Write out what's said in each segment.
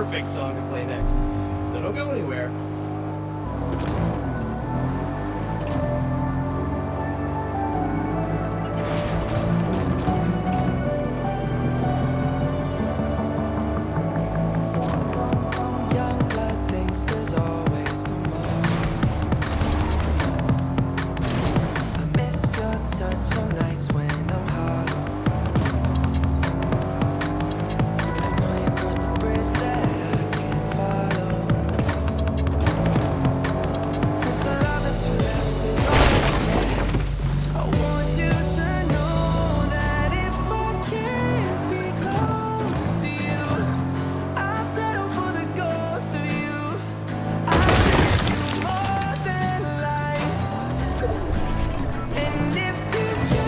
perfect song to play next. So don't go anywhere. And if you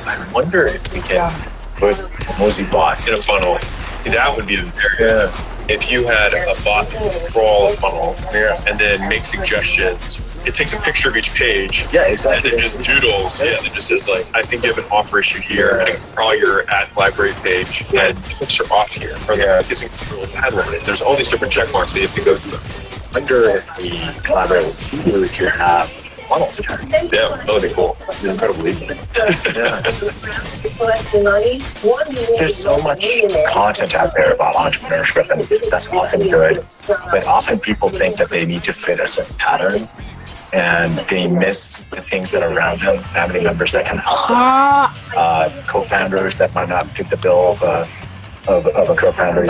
I wonder if we can put a Mosey bot in a funnel. That would be very. If you had a bot crawl a funnel and then make suggestions, it takes a picture of each page. Yeah, exactly. And then just doodles. Yeah, and it just says like, I think you have an offer issue here, and it can crawl your at library page, and clicks are off here. Or it's a little headline. There's all these different check marks that you have to go through. I wonder if we collaborate with you to have funnel scan. Yeah, that would be cool. Incredibly. Yeah. There's so much content out there about entrepreneurship, and that's often good. But often people think that they need to fit a certain pattern, and they miss the things that are around them. Family members that can help, co-founders that might not fit the bill of a co-founder.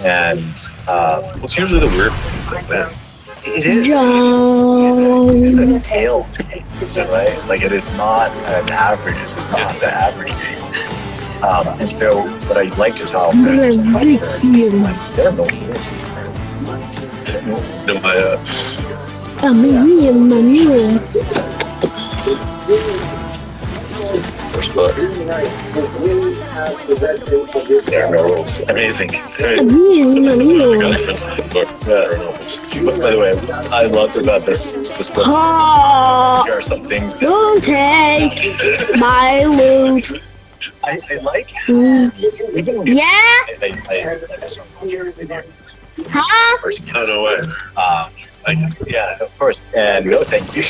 And it's usually the weird ones like that. it is a tail game, right? Like it is not an average. This is not the average game. And so, what I'd like to tell them is like, there are no rules. First book. There are no rules. Amazing. By the way, I love about this book. There are some things that Don't take my loot. I like. Even when you Yeah? Huh? first I don't know why. yeah, of course. And no, thank you.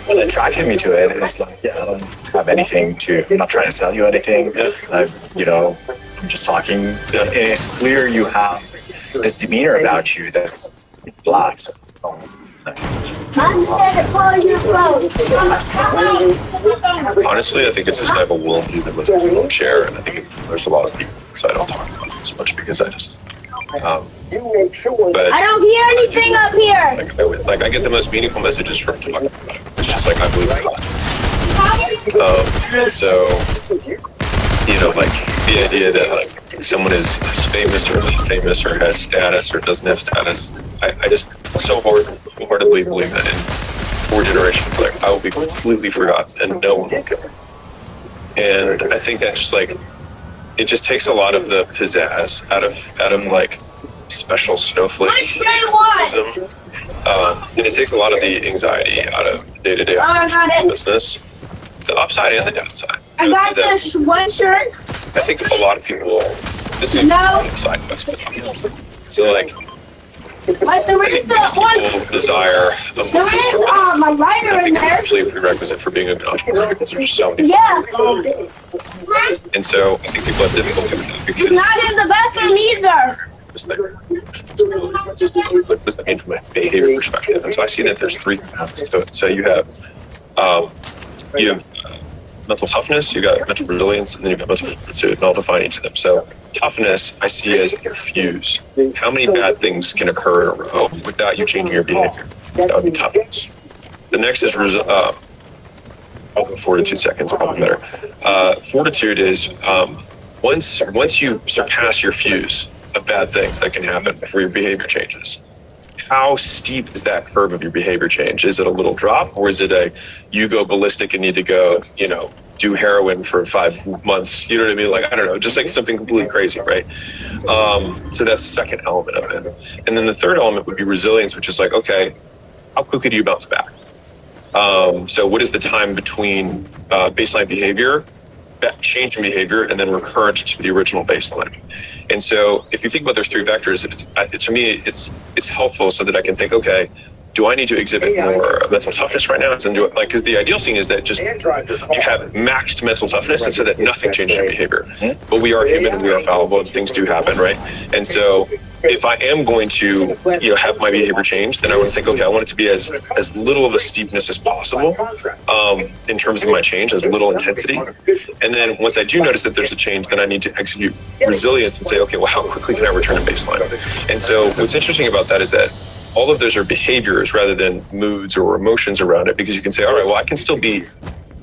What attracted me to it is like, yeah, I don't have anything to. I'm not trying to sell you anything. I'm just talking. And it's clear you have this demeanor about you that's black. So, Honestly, I think it's just I have a worldview with a little chair, and I think there's a lot of people so I don't talk about it as much because I just. But I don't hear anything up here. I get the most meaningful messages from talking about it. It's just like I believe in God. And so, like the idea that like someone is famous or not famous or has status or doesn't have status, I just so wholeheartedly believe that in 4 generations, like I will be completely forgotten and no one will care. And I think that just like it just takes a lot of the pizzazz out of like special snowflake. And it takes a lot of the anxiety out of day-to-day business, the upside and the downside. I got this sweatshirt. I think a lot of people, this is side quest, so like, But there is people desire a there is my I lighter in think it's there. actually a prerequisite for being a good entrepreneur because there's so many. Yeah. And so I think people have difficulty with that It's because not in the bathroom either. this thing. What does that mean from a behavior perspective? And so I see that there's 3 components to it. So you have mental toughness, you got mental resilience, and then you've got mental fortitude, and I'll define each of them. So toughness, I see as your fuse. How many bad things can occur in a row without you changing your behavior? That would be toughness. The next is fortitude. Seconds, probably better. Fortitude is once you surpass your fuse of bad things that can happen before your behavior changes. How steep is that curve of your behavior change? Is it a little drop, or is it you go ballistic and need to go, do heroin for 5 months? You know what I mean? Like, I don't know, just like something completely crazy, right? So that's the second element of it. And then the third element would be resilience, which is like, okay, how quickly do you bounce back? So what is the time between baseline behavior, that change in behavior, and then recurrence to the original baseline? And so if you think about those 3 vectors, to me, it's helpful so that I can think, okay, do I need to exhibit more mental toughness right now? Because the ideal scene is that just you have maxed mental toughness and so that nothing changes your behavior. But we are human and we are fallible and things do happen, right? And so if I am going to have my behavior change, then I want to think, okay, I want it to be as little of a steepness as possible in terms of my change, as little intensity. And then once I do notice that there's a change, then I need to execute resilience and say, okay, well, how quickly can I return to baseline? And so what's interesting about that is that all of those are behaviors rather than moods or emotions around it, because you can say, all right, well, I can still be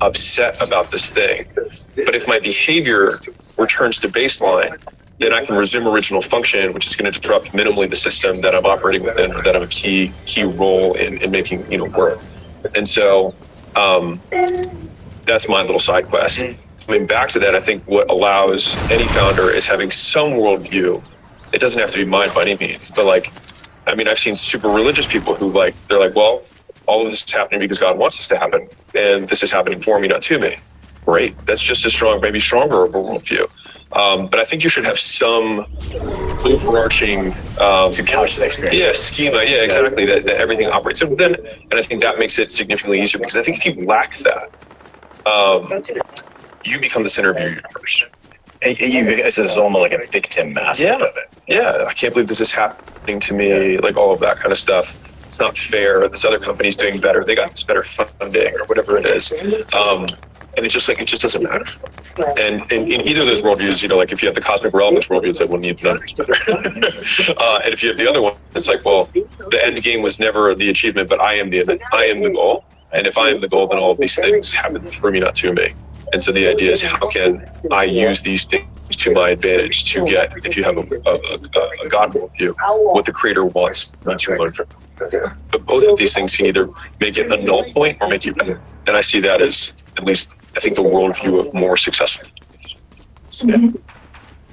upset about this thing, but if my behavior returns to baseline, then I can resume original function, which is going to disrupt minimally the system that I'm operating within, or that I'm a key role in making work. And so that's my little side quest. Coming back to that, I think what allows any founder is having some worldview. It doesn't have to be mine by any means, but I've seen super religious people who they're like, well, all of this is happening because God wants this to happen, and this is happening for me, not to me. Great. That's just as strong, maybe stronger of a worldview. But I think you should have some overarching to couch the experience. Yeah, schema. Yeah, exactly. That everything operates. And I think that makes it significantly easier, because I think if you lack that, you become the center of your universe. It's almost like a victim aspect of it. Yeah, I can't believe this is happening to me, all of that kind of stuff. It's not fair. This other company's doing better. They got this better funding or whatever it is. And it's just it just doesn't matter. And in either of those worldviews, if you have the cosmic relevance worldview, it's well, none of it's better. And if you have the other one, it's well, the end game was never the achievement, but I am the goal. And if I am the goal, then all of these things happen for me, not to me. And so the idea is, how can I use these things to my advantage to get, if you have a God worldview, what the creator wants me to learn from. But both of these things can either make it a null point or make you better. And I see that as, at least, I think, the worldview of more successful.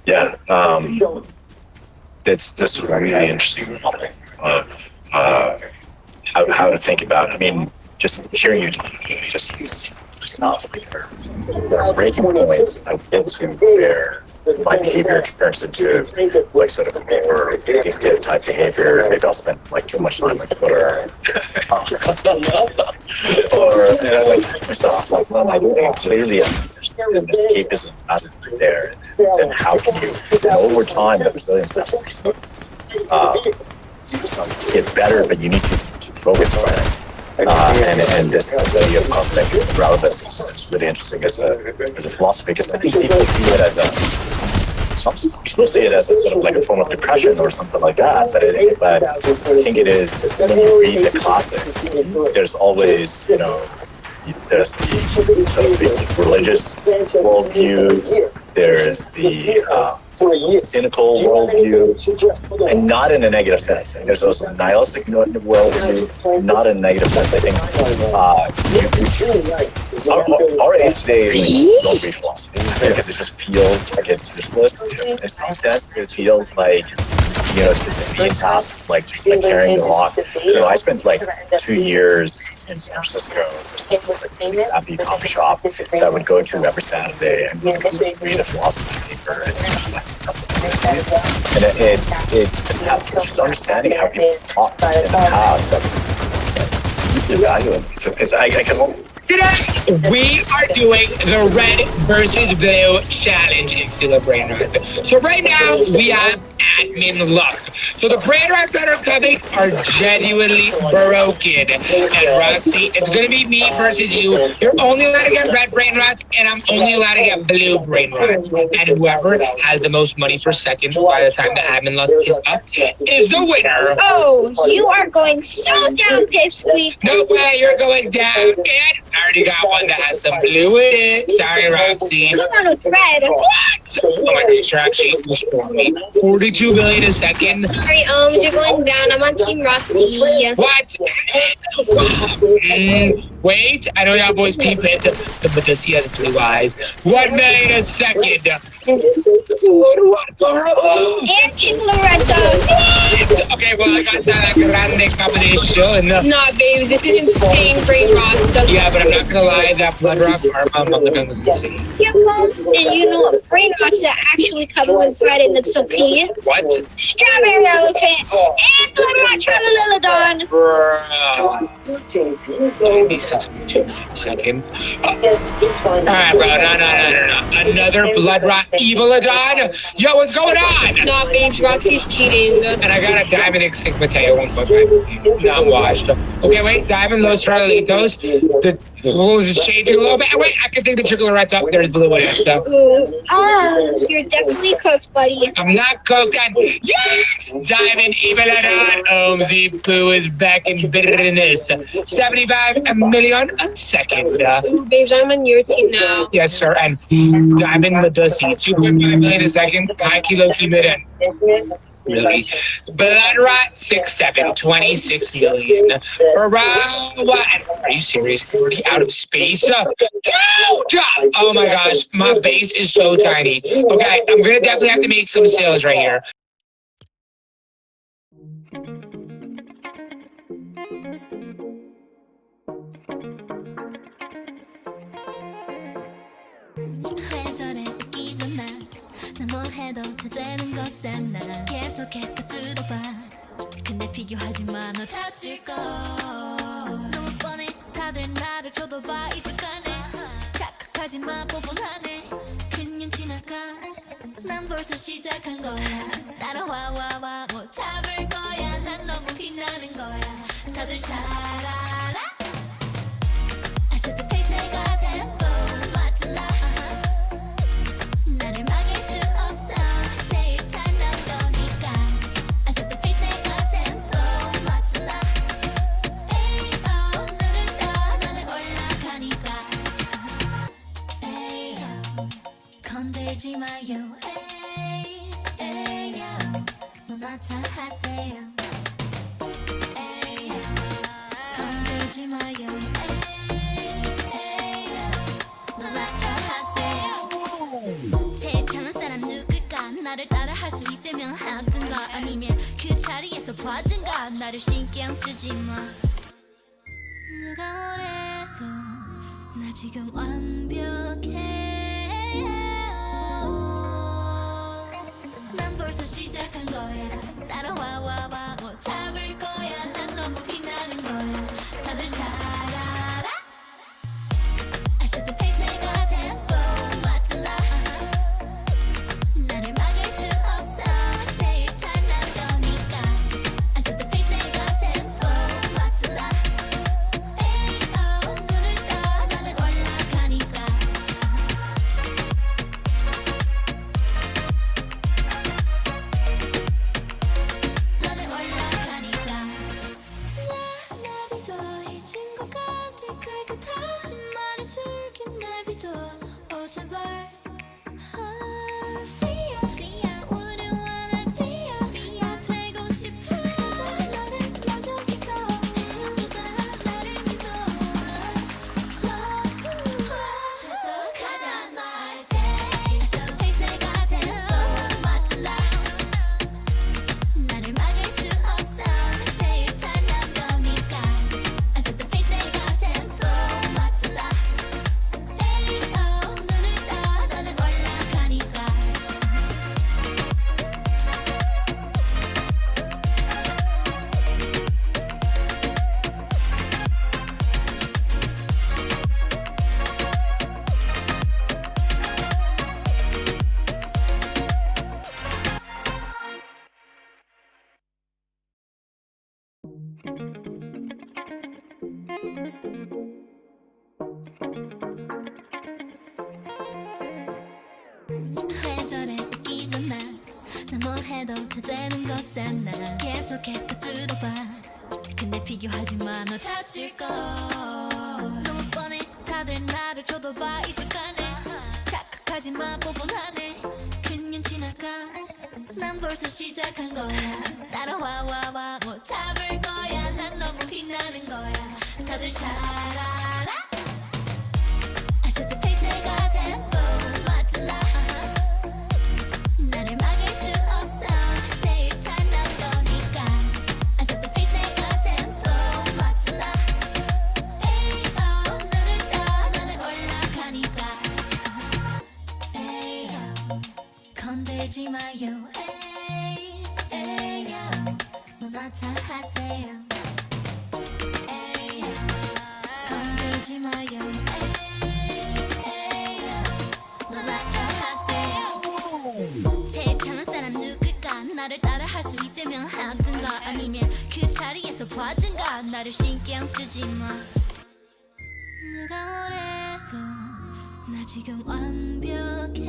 Yeah. That's just a really interesting topic of how to think about it. Just hearing you talk, just stuff there are breaking points I get to where my behavior turns into sort of more addictive type behavior. Maybe I'll spend too much time on Twitter, or myself well, my clearly understand escapism isn't there, and how can you, and over time, the resilience has to get better, but you need to focus on it. And this idea of cosmic relevance is really interesting as a philosophy, because I think people see it as some people see it as a sort of a form of depression or something like that. But I think it is, when you read the classics, there's always there's the sort of the religious worldview, there's the cynical worldview, and not in a negative sense. And there's also a nihilistic worldview, not in a negative sense. I think our age today, we don't read philosophy because it just feels like it's useless. In some sense, it feels like it's just a task, just carrying the rock. I spent 2 years in San Francisco, at the coffee shop that I would go to every Saturday and read a philosophy paper and discuss it. And it just understanding how people thought in the past. It's evaluating. I can. Today, we are doing the red versus blue challenge in Stealer Brain Rot. So right now, we have admin luck. So the brain rots that are coming are genuinely broken. And Roxy, it's going to be me versus you. You're only allowed to get red brain rots, and I'm only allowed to get blue brain rots. And whoever has the most money per second by the time the admin luck is up is the winner. Oh, you are going so down, Pipsqueak. No way, you're going down. And I already got one that has some blue in it. Sorry, Roxy. Come on with red. What? Oh my gosh, you're actually destroying me. 42 million a second. Sorry, you're going down. I'm on Team Roxy. What? Wait, I know y'all boys peep it, but does he has blue eyes? 1 million a second. And King Loretta. Okay, well, I got that grande combination. Nah, babes, this is insane brain rot. Yeah, but I'm not gonna lie, that blood rock armor motherfucker was insane. Yeah, folks, and you know what brain rots that actually come with red and it's OP? What? Strawberry elephant and blood rot Tralalilodon. Give me 6 minutes a second. Alright, bro, no. Another blood rot Evilodon? Yo, what's going on? Nah, babes, Roxy's cheating. And I got a Diamond Extinct Mateo 1.5. Not washed. Okay, wait, Diamond Los Trollitos. Oh, it's changing a little bit. Wait, I can take the chocolate right up. There's blue in it. So Oh, so you're definitely cooked, buddy. I'm not cooked. And yes, Diamond, even at on. Omzy Poo is back in business. 75 million a second. Ooh, babes, I'm on your team now. Yes, sir. And Diamond Medusi, 2.5 million a second. High kilo keep it in. Really? Blood Rot 6'7", 26 million. Around what? Are you serious? Already out of space? Oh my gosh, my base is so tiny. Okay, I'm gonna definitely have to make some sales right here. 회절에 웃기 전날 뭐 해도 잘 되는 거잖아 계속해 또 들어봐 근데 비교하지 마 너 다칠 거 너무 뻔해 다들 나를 쳐다봐 이 습관에 착각하지 마 뻔뻔하네 그년 지나가 난 벌써 시작한 거야 따라와 와와 못 잡을 거야 난 너무 빛나는 거야 다들 잘 알아 I set the pace 내가 템포 맞춘다 나를 막을 수 없어 제일 잘 난 거니까 I set the pace 내가 템포 맞춘다 에이오 눈을 떠 나를 올라가니까 에이오 건들지 마요 에이오 눈아차 하세요 에이오 건들지 마요 제일 착한 사람 누굴까 나를 따라 할 수 있으면 하든가 아니면 그 자리에서 봐든가 나를 신경 쓰지 마 누가 뭐래도 나 지금 완벽해 난 벌써 시작한 거야 따라와 와와 못 잡을 거야 난 너무 빛나는 거야 다들 잘 알아 I set the pace 내가 템포 맞춘다 나를 막을 수 없어 제일 잘 난 거니까 I set the pace 내가 템포 맞춘다 에이오 눈을 떠 나는 올라가니까 나는 올라가니까 나비도 잊은 것 같아 그게 다시 말해줄게 나비도 오 제발 See ya 우리 wanna be ya 나 되고 싶어 너를 먼저 있어 누가 나를 믿어 계속 가자 my pace So pace 내가 템포 맞춘다 나를 막을 수 없어 제일 잘 난 거니까 I set the pace 내가 템포 맞춘다 에이오 눈을 떠 나는 올라가니까 회절에 웃기 전날 뭐 해도 잘 되는 거잖아 계속해 또 들어봐 근데 비교하지 마 너 다칠 거 너무 뻔해 다들 나를 쳐다봐 이 습관에 착각하지 마 뻔뻔하네 그년 지나가 난 벌써 시작한 거야 따라와 와와 못 잡을 거야 난 너무 빛나는 거야 다들 잘 알아 I set the pace 내가 템포 맞춘다 나를 막을 수 없어 제일 잘 난 거니까 I set the pace 내가 템포 맞춘다 에이오 눈을 떠 나는 올라가니까 에이오 건들지 마요 에이오 눈아차 하세요 에이오 건들지 마요 에이오 눈아차 하세요 제일 착한 사람 누굴까 나를 따라 할 수 있으면 하든가 아니면 그 자리에서 봐든가 나를 신경 쓰지 마 누가 뭐래도 나 지금 완벽해.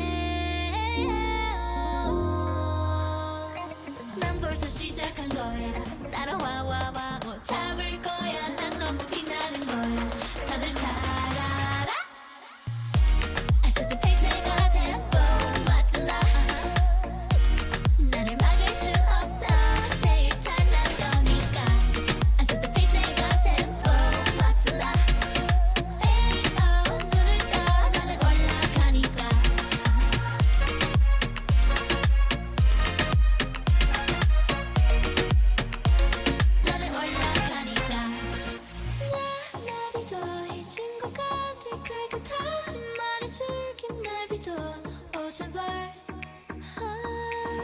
난 벌써 시작한 거야. 따라와 와와 뭐 잡을 거야. 난 너무 빛나는 거야. 다들 잘 알아. I set the pace 내가 템포 맞춘다. 나를 막을 수 없어. 제일 잘난 거니까. I set the pace 내가 템포 맞춘다. 에이오 눈을 떠 나를 올라가니까. 나를 올라가니까. 나비도 잊은 것 같아. 그가 다시 말해줄게. 나비도 오셔봐.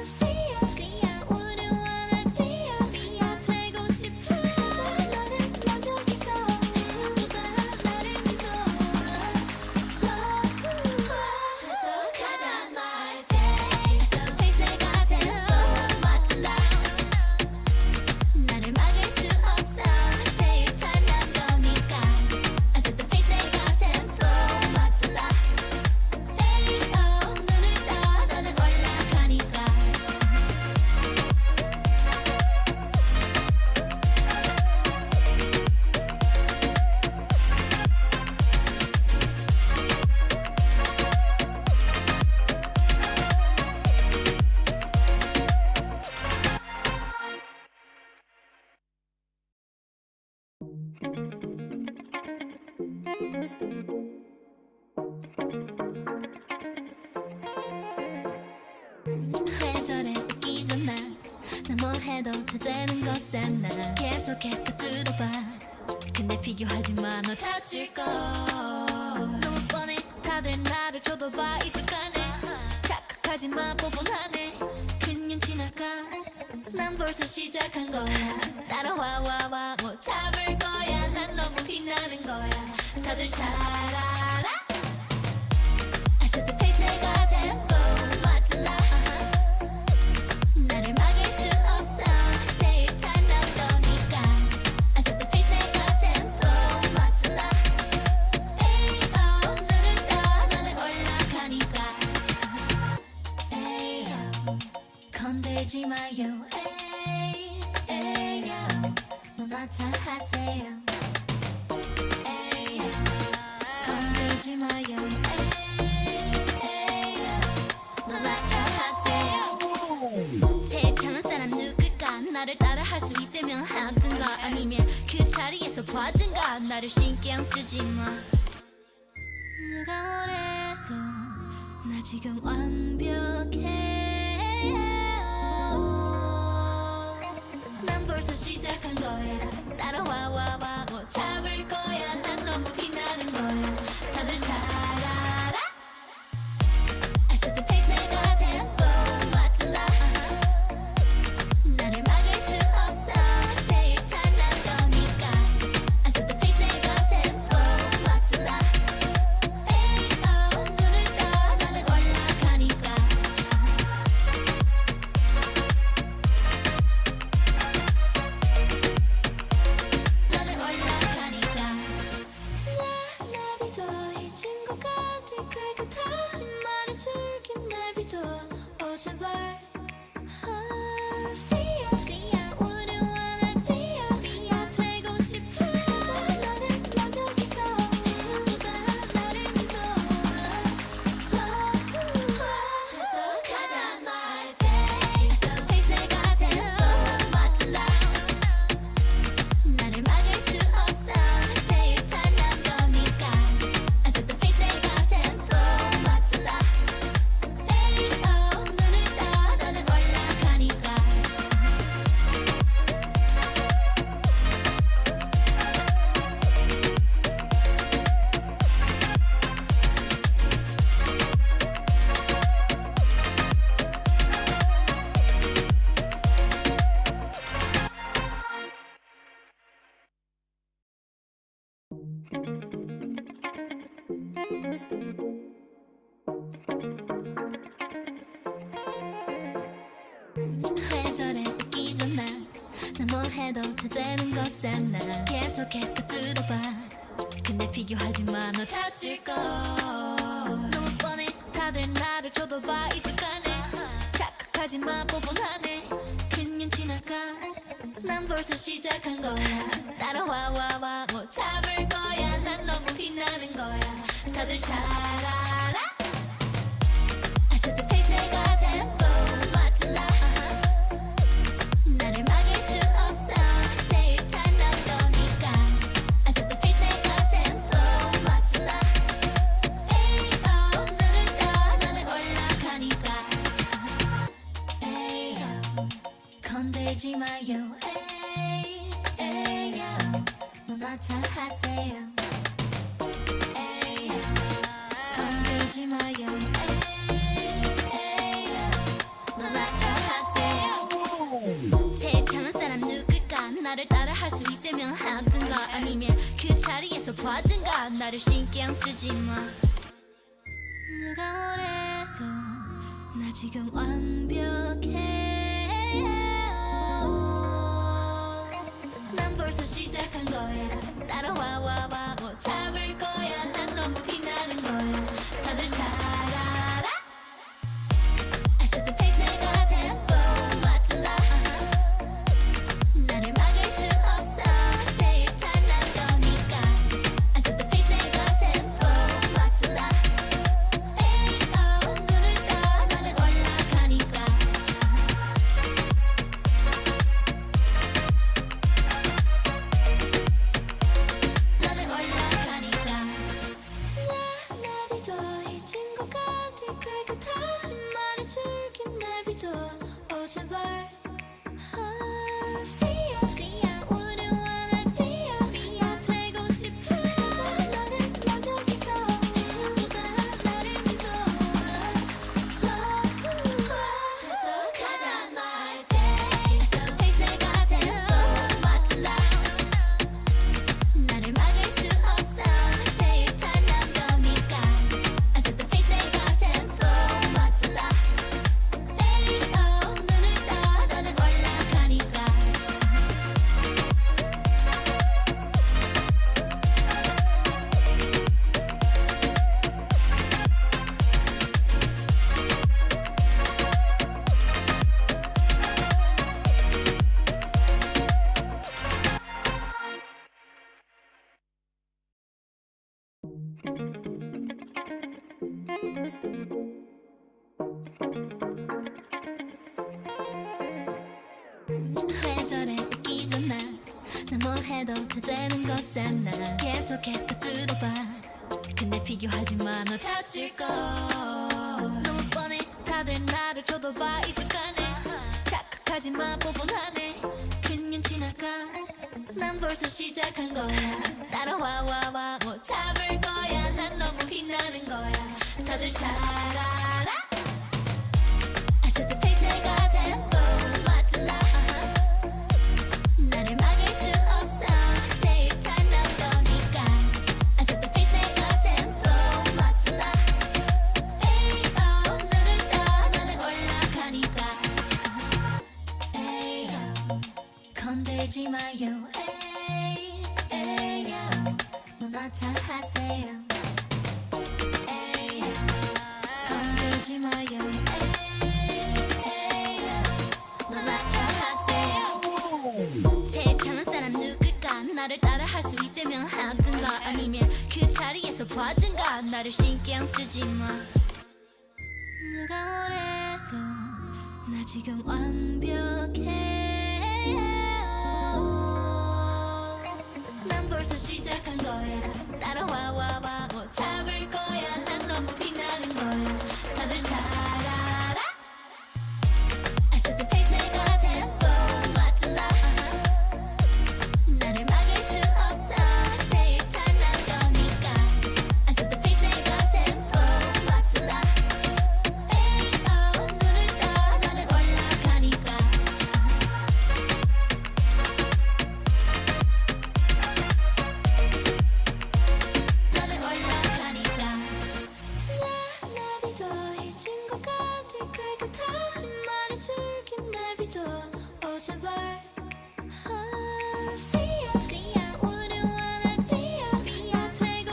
See ya. 우리 wanna be ya. 나 되고 싶어. 너는 먼저 있어. 누가 나를 믿어. 계속 가자 my pace. So pace 내가 tempo 맞춘다. 나를 막을 수 없어. 제일 잘난 거니까. I set the pace 내가 tempo 맞춘다. 에이오 눈을 떠 나를 올라가니까. 왜 저래 웃기죠 난 뭐 해도 다 되는 거잖아. 계속해 뚫어봐. 근데 비교하지 마. 너 다칠 거 너무 뻔해. 다들 나를 쳐다봐 이 습관에. 착각하지 마. 뻔뻔하네. 그냥 지나가. 난 벌써 시작한 거야. 따라와 와와 뭐 잡을 거야. 난 너무 빛나는 거야. 다들 잘 알아. I set the pace 내가 tempo 맞춘다. 나를 막을 수 없어. 제일 잘난 거니까. I set the pace 내가 tempo 맞춘다. 에이오 눈을 떠 나를 올라가니까. 에이오 건들지 마요. 에이오 누나 잘 하세요. 에이오 건들지 마요. 에이오 누나 잘 하세요. 제일 잘난 사람 누굴까? 나를 따라 할 수 있으면 하든가 아니면 그 자리에서 봐든가. 나를 신경 쓰지 마. 누가 뭐래도 나 지금 완벽해. 난 벌써 시작한 거야. 따라와 와와 뭐 잡을 거야. 난 너무 빛나는 거야. 다들 잘 알아. I set the pace 내가 tempo 맞춘다. 나를 막을 수 없어. 제일 잘난 거니까. I set the pace 내가 tempo 맞춘다. 에이오 눈을 떠 나를 올라가니까. 나를 올라가니까. 나비도 잊은 것 같아. 그가 다시 말해줄게. 나비도 오셔봐. See ya. 우리 wanna be ya. 나 되고 싶어. 너는 먼저 있어. 누가 나를 믿어. 계속 가자 my pace. So pace 내가 tempo 맞춘다. 나를 막을 수 없어. 제일 잘난 거니까. I set the pace 내가 tempo 맞춘다. 에이오 눈을 떠 나를 올라가니까. 왜 저래 웃기죠 난 뭐 해도 다 되는 거잖아. 계속해 뚫어봐. 근데 근데 비교하지 마, 너 다칠 거. 너무 뻔해, 다들 나를 쳐다봐 이 습관에. 착각하지 마, 뻔뻔하네. 그년 지나가, 난 벌써 시작한 거야. 따라와 와와 못 잡을 거야. 난 너무 빛나는 거야. 다들 잘 알아. I set the pace, 내가 템포 맞춘다. 나를 막을 수 없어. 제일 잘 난 거니까. I set the pace, 내가 템포 맞춘다. 에이오, 눈을 떠 나는 올라가니까. 에이오, 건들지 마요. 에이오, 눈아차 하세요. 에이오, 건들지 마요. 에이오, 눈아차 하세요. 제일 잘난 사람 누굴까? 나를 따라 할 수 있으면 하든가, 아니면 그 자리에서 봐든가. 나를 신경 쓰지 마. 누가 뭐래도 나 지금 완벽해. 난 벌써 시작한 거야. 따라와 와와 못 잡을 거야. 난 너무 빛나는 거야. 다들 잘 알아. I set the pace, 내가 템포 맞춘다. 나를 막을 수 없어. 제일 잘 난 거니까. I set the pace, 내가 템포 맞춘다. 에이오, 눈을 떠 나는 올라가니까. 나는 올라가니까. 나 내비둬 잊은 것 같아. 그게 다시 말해줄게. 내비둬 오 제발. See ya. 우리 wanna be ya. 나 되고 싶어. 너는 먼저기서 누가 나를 믿어. 그래서 가자 my day. So pace, 내가 템포 맞춘다. 나를 막을 수 없어. 제일 잘 난 거니까. I set the pace, 내가 템포 맞춘다. 에이오, 눈을 떠 나는 올라가니까. 왜 저래 웃기잖아. 나 뭐 해도 다 되는 거잖아. 계속해 뚫어봐. 근데 비교하지 마, 너 다칠 거. 너무 뻔해, 다들 나를 쳐다봐 이 습관에. 착각하지 마, 뻔뻔하네. 그년 지나가, 난 벌써 시작한 거야. 따라와 와와 못 잡을 거야. 난 너무 빛나는 거야. 다들 잘 알아. I set the pace, 내가 템포 맞춘다. 나를 막을 수 없어. 제일 잘 난 거니까. I set the pace, 내가 템포 맞춘다. 에이오, 눈을 떠 나는 올라가니까. 에이오, 건들지 마요. 에이오, 눈아차 하세요. 에이오, 건들지 마요. 에이오, 눈아차 하세요. 제일 잘난 사람 누굴까? 나를 따라 할 수 있으면 하든가, 아니면 그 자리에서 봐든가. 나를 신경 쓰지 마. 누가 뭐래도 나 지금 완벽해. 난 벌써 시작한 거야. 따라와 와와 못 잡을 거야. 난 너무 빛나는 거야. 다들 잘 알아. I set the pace, 내가 템포 맞춘다. 나를 막을 수 없어. 제일 잘 난 거니까. I set the pace, 내가 템포 맞춘다. 에이오, 눈을 떠 나는 올라가니까. 나는 올라가니까. 나 내비둬 잊은 것 같아. 그게 다시 말해줄게. 내비둬 오 제발. See ya. 우리 wanna be ya. 나 되고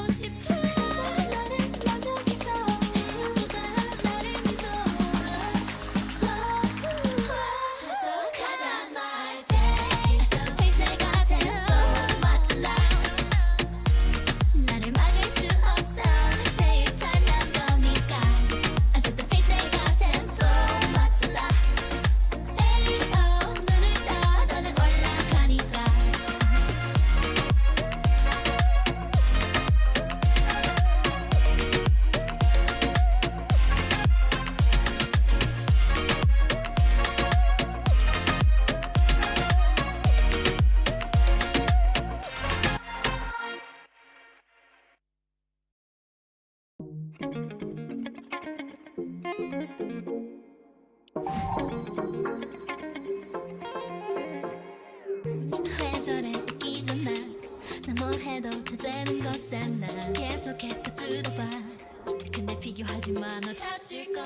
해도 잘 되는 거잖아 계속해 또 뚫어봐 근데 비교하지 마 너 다칠 거